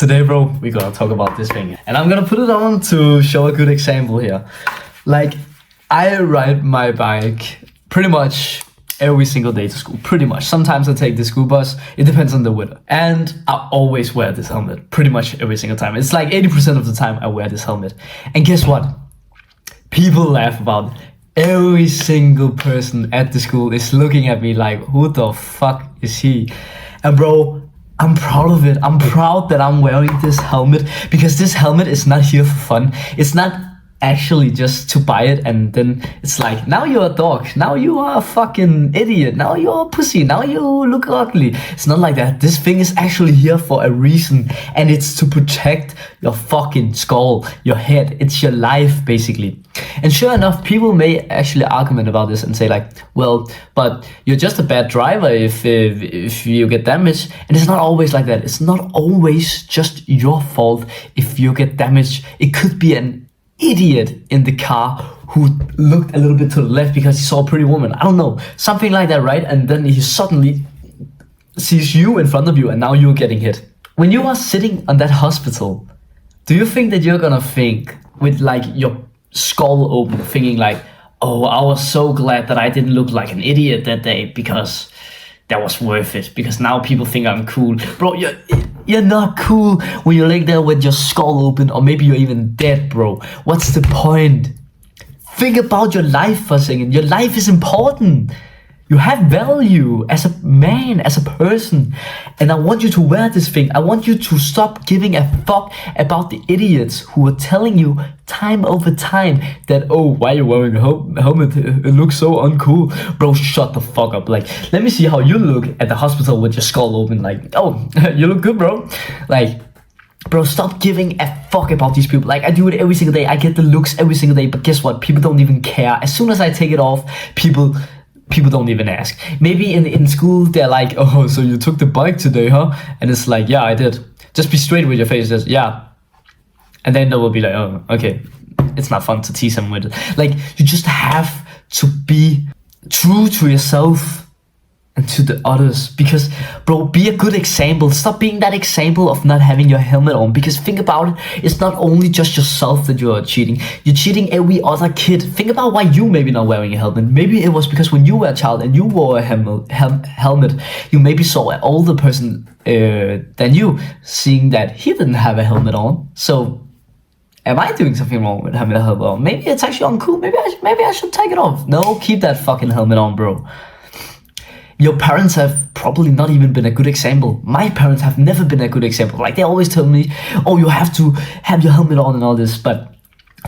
Today, bro, we're gonna talk about this thing. And I'm gonna put it on to show a good example here. Like, I ride my bike pretty much every single day to school. Pretty much. Sometimes I take the school bus. It depends on the weather. And I always wear this helmet. Pretty much every single time. It's like 80% of the time I wear this helmet. And guess what? People laugh about it. Every single person at the school is looking at me like, who the fuck is he? And bro, I'm proud of it. I'm proud that I'm wearing this helmet because this helmet is not here for fun. It's not actually just to buy it and then it's like, now you're a dog. Now you are a fucking idiot. Now you're a pussy. Now you look ugly. It's not like that. This thing is actually here for a reason and it's to protect your fucking skull, your head. It's your life, basically. And sure enough, people may actually argument about this and say like, well, but you're just a bad driver if you get damaged. And it's not always like that. It's not always just your fault if you get damaged. It could be an idiot in the car who looked a little bit to the left because he saw a pretty woman. I don't know, something like that, right? And then he suddenly sees you in front of you and now you're getting hit. When you are sitting on that hospital, do you think that you're gonna think with like your skull open, thinking like, oh, I was so glad that I didn't look like an idiot that day because that was worth it, because now people think I'm cool. Bro, you're not cool when you're laying there with your skull open, or maybe you're even dead, bro. What's the point? Think about your life for a second. Your life is important. You have value as a man, as a person. And I want you to wear this thing. I want you to stop giving a fuck about the idiots who are telling you time over time that, oh, why are you wearing a helmet? It looks so uncool. Bro, shut the fuck up. Like, let me see how you look at the hospital with your skull open. Like, oh, you look good, bro. Like, bro, stop giving a fuck about these people. Like, I do it every single day. I get the looks every single day. But guess what? People don't even care. As soon as I take it off, people don't even ask. Maybe in school, they're like, oh, so you took the bike today, huh? And it's like, yeah, I did. Just be straight with your face. Just, yeah. And then they will be like, oh, okay. It's not fun to tease them with it. Like, you just have to be true to yourself and to the others. Because, bro, be a good example. Stop being that example of not having your helmet on. Because think about it, it's not only just yourself that you are cheating. You're cheating every other kid. Think about why you maybe not wearing a helmet. Maybe it was because when you were a child and you wore a helmet, you maybe saw an older person than you, seeing that he didn't have a helmet on. So, am I doing something wrong with having a helmet on? Maybe it's actually uncool. Maybe I should take it off. No, keep that fucking helmet on, bro. Your parents have probably not even been a good example. My parents have never been a good example. Like, they always tell me, oh, you have to have your helmet on and all this, but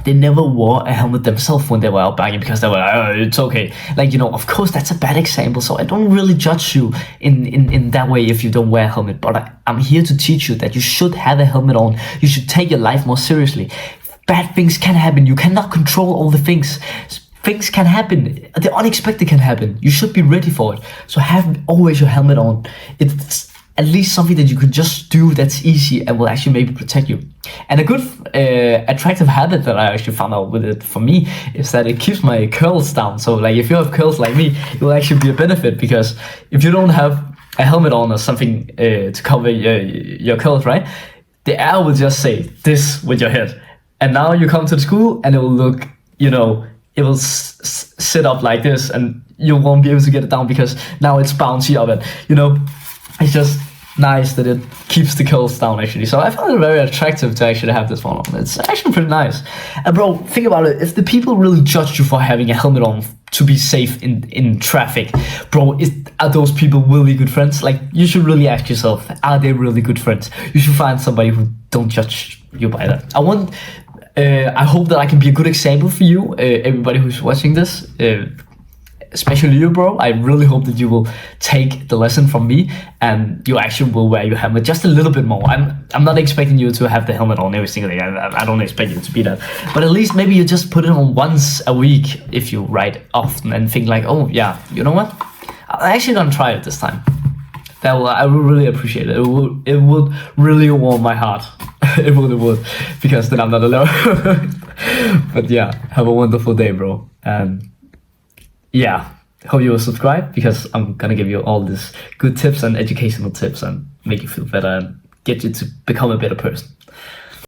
they never wore a helmet themselves when they were out biking because they were like, oh, it's okay. Like, you know, of course that's a bad example, so I don't really judge you in that way if you don't wear a helmet, but I'm here to teach you that you should have a helmet on. You should take your life more seriously. Bad things can happen. You cannot control all the things. Things can happen. The unexpected can happen. You should be ready for it. So have always your helmet on. It's at least something that you could just do that's easy and will actually maybe protect you. And a good attractive habit that I actually found out with it for me is that it keeps my curls down. So like if you have curls like me, it will actually be a benefit, because if you don't have a helmet on or something to cover your curls, right? The air will just say this with your head. And now you come to the school and it will look, you know, it will sit up like this and you won't be able to get it down because now it's bouncy of it. You know, it's just nice that it keeps the curls down actually. So I found it very attractive to actually have this one on. It's actually pretty nice. And bro, think about it. If the people really judged you for having a helmet on to be safe in traffic, bro, are those people really good friends? Like, you should really ask yourself, are they really good friends? You should find somebody who don't judge you by that. I hope that I can be a good example for you, everybody who's watching this, especially you, bro. I really hope that you will take the lesson from me and you actually will wear your helmet just a little bit more. I'm not expecting you to have the helmet on every single day. I don't expect you to be that. But at least maybe you just put it on once a week if you ride often and think like, oh yeah, you know what? I'm actually gonna try it this time. I will really appreciate it. It would really warm my heart. It really would, because then I'm not alone. But yeah, have a wonderful day, bro. And yeah, hope you will subscribe, because I'm gonna give you all these good tips and educational tips and make you feel better and get you to become a better person.